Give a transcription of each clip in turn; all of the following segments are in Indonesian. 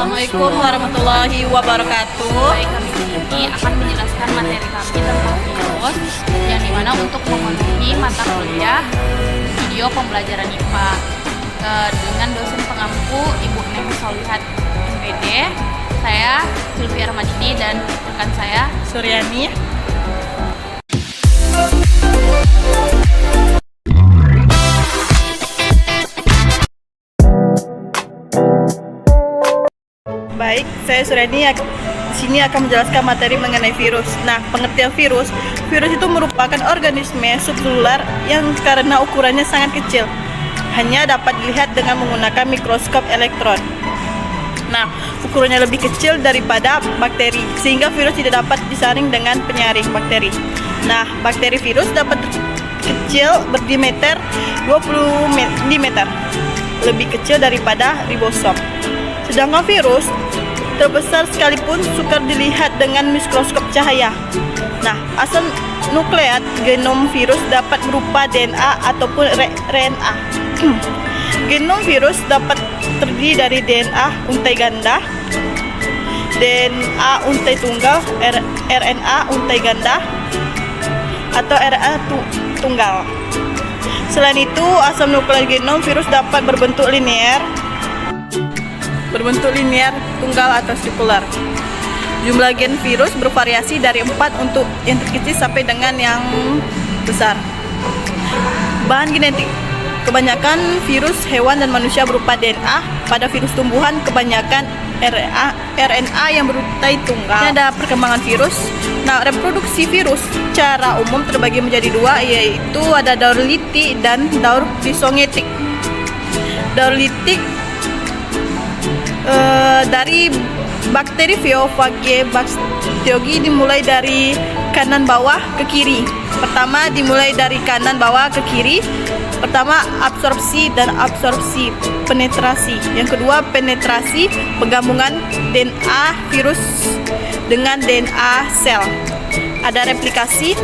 Assalamualaikum warahmatullahi wabarakatuh. Baik, kami ini akan menjelaskan materi kami tentang virus, yang dimana untuk memenuhi mata kuliah video pembelajaran IPA dengan dosen pengampu Ibu Neng Solihat MPD, saya Sylvia Ramadini dan rekan saya Suryani. Baik, saya Suryani sini akan menjelaskan materi mengenai virus. Nah, pengertian virus itu merupakan organisme subselular yang karena ukurannya sangat kecil, hanya dapat dilihat dengan menggunakan mikroskop elektron. Nah, ukurannya lebih kecil daripada bakteri, sehingga virus tidak dapat disaring dengan penyaring bakteri. Nah, bakteri virus dapat kecil berdiameter 20 mm, lebih kecil daripada ribosom. Sedangkan virus terbesar sekalipun sukar dilihat dengan mikroskop cahaya. Nah, asal nukleat genom virus dapat berupa DNA ataupun RNA. Genom virus dapat terdiri dari DNA untai ganda, DNA untai tunggal, RNA untai ganda, atau RNA tunggal. Selain itu, asam nukleat genom virus dapat berbentuk linear, tunggal atau sirkular. Jumlah gen virus bervariasi dari 4 untuk yang terkecil sampai dengan yang besar. Bahan genetik kebanyakan virus hewan dan manusia berupa DNA. Pada virus tumbuhan kebanyakan RNA yang berutai tunggal. Ini ada perkembangan virus. Nah, reproduksi virus secara umum terbagi menjadi dua, yaitu ada daur litik dan daur lisongetik. Daur litik dari bakteri Phaeophaga bakteriogi dimulai dari kanan bawah ke kiri. Pertama dimulai dari kanan bawah ke kiri. Pertama absorpsi dan absorpsi penetrasi. Yang kedua penetrasi, penggabungan DNA virus dengan DNA sel. Ada replikasi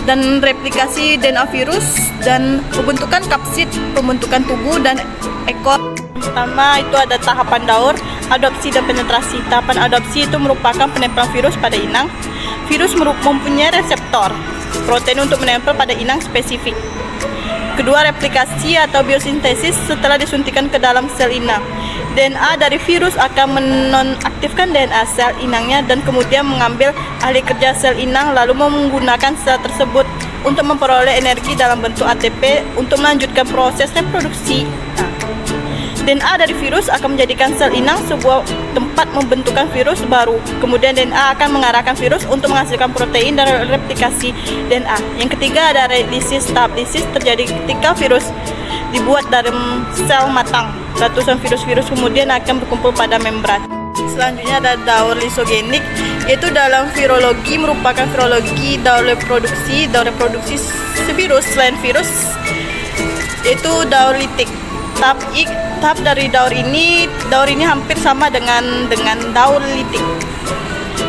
dan replikasi DNA virus dan pembentukan kapsid, pembentukan tubuh dan ekor. Pertama itu ada tahapan daur, adopsi dan penetrasi. Tahapan adopsi itu merupakan penempelan virus pada inang. Virus mempunyai reseptor protein untuk menempel pada inang spesifik. Kedua, replikasi atau biosintesis setelah disuntikan ke dalam sel inang. DNA dari virus akan menonaktifkan DNA sel inangnya dan kemudian mengambil ahli kerja sel inang lalu menggunakan sel tersebut untuk memperoleh energi dalam bentuk ATP untuk melanjutkan proses reproduksi. DNA dari virus akan menjadikan sel inang sebuah tempat membentukkan virus baru. Kemudian DNA akan mengarahkan virus untuk menghasilkan protein dan replikasi DNA. Yang ketiga ada lisis. Tahap lisis terjadi ketika virus dibuat dari sel matang. Ratusan virus-virus kemudian akan berkumpul pada membran. Selanjutnya ada daur lisogenik, yaitu dalam virologi merupakan virologi daur reproduksi virus selain virus, yaitu daur litik. Tahap dari daur ini hampir sama dengan daur litik.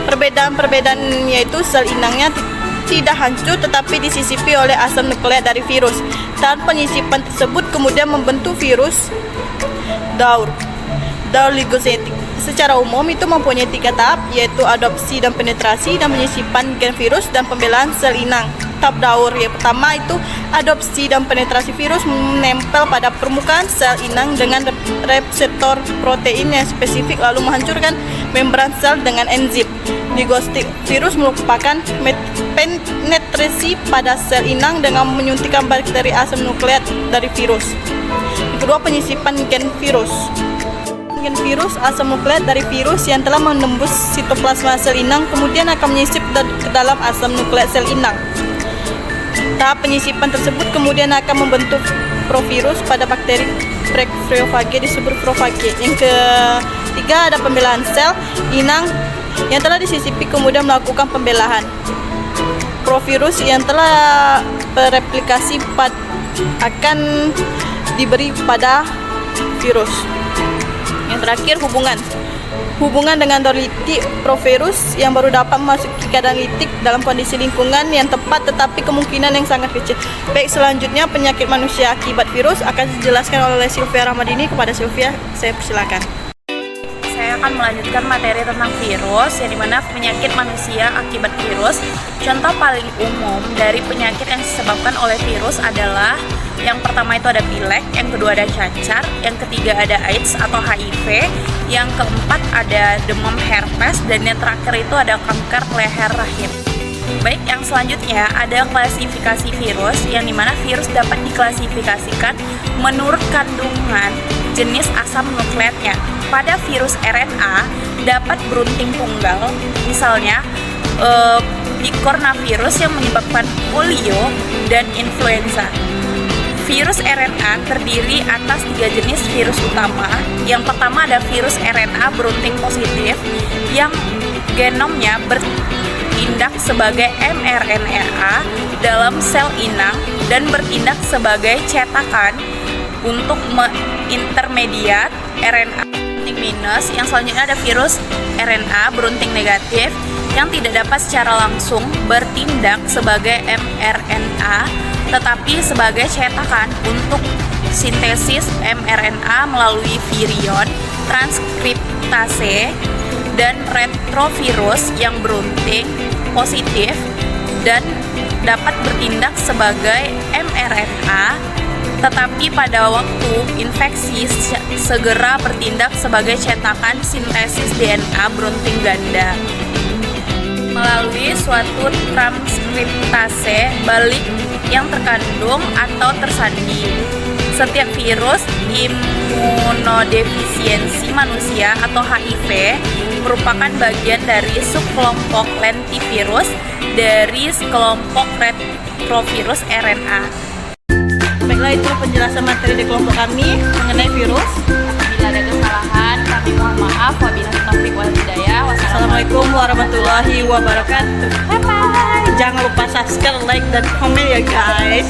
Perbedaan yaitu sel inangnya tidak hancur tetapi disisipi oleh asam nukleat dari virus. Tahap penyisipan tersebut kemudian membentuk virus daur ligosetik. Secara umum itu mempunyai 3 tahap, yaitu adopsi dan penetrasi dan penyisipan gen virus dan pembelaan sel inang. Tahap daur yang pertama itu adopsi dan penetrasi virus menempel pada permukaan sel inang dengan reseptor protein yang spesifik lalu menghancurkan membran sel dengan enzim. Ligosetik virus merupakan penetrasi pada sel inang dengan menyuntikkan bakteri asam nukleat dari virus. Yang kedua, penyisipan gen virus. Gen virus asam nukleat dari virus yang telah menembus sitoplasma sel inang kemudian akan menyisip ke dalam asam nukleat sel inang. Tahap penyisipan tersebut kemudian akan membentuk provirus pada bakteri Phaeophaga disebut Phaeophaga. Yang ketiga ada pembelaan sel inang yang telah disisipi kemudian melakukan pembelahan. Provirus yang telah bereplikasi akan diberi pada virus. Yang terakhir hubungan dengan daur litik provirus yang baru dapat memasuki keadaan litik dalam kondisi lingkungan yang tepat tetapi kemungkinan yang sangat kecil. Baik, selanjutnya penyakit manusia akibat virus akan dijelaskan oleh Sylvia Ramadini. Kepada Sylvia, saya persilakan. Saya saya akan melanjutkan materi tentang virus, yang dimana penyakit manusia akibat virus. Contoh paling umum dari penyakit yang disebabkan oleh virus adalah yang pertama itu ada pilek, yang kedua ada cacar, yang ketiga ada AIDS atau HIV, yang keempat ada demam herpes, dan yang terakhir itu ada kanker leher rahim. Baik, yang selanjutnya ada klasifikasi virus, yang dimana virus dapat diklasifikasikan menurut kandungan jenis asam nukleatnya. Pada virus RNA dapat berunting tunggal, misalnya picornavirus yang menyebabkan polio dan influenza. Virus RNA terdiri atas 3 jenis virus utama. Yang pertama ada virus RNA berunting positif yang genomnya bertindak sebagai mRNA dalam sel inang dan bertindak sebagai cetakan untuk mengintermediat RNA berunting minus. Yang selanjutnya ada virus RNA berunting negatif yang tidak dapat secara langsung bertindak sebagai mRNA tetapi sebagai cetakan untuk sintesis mRNA melalui virion, transkriptase, dan retrovirus yang berunting positif dan dapat bertindak sebagai mRNA tetapi pada waktu infeksi segera bertindak sebagai cetakan sintesis DNA berunting ganda melalui suatu transkriptase balik yang terkandung atau tersandi. Setiap virus imunodefisiensi manusia atau HIV merupakan bagian dari subkelompok lentivirus dari kelompok retrovirus RNA. Baiklah, itu penjelasan materi di kelompok kami mengenai virus. Bila ada kesalahan, kami mohon maaf. Wabillahi taufiq wal hidayah. Assalamualaikum warahmatullahi wabarakatuh. Bye bye. Jangan lupa subscribe, like, dan komen ya guys.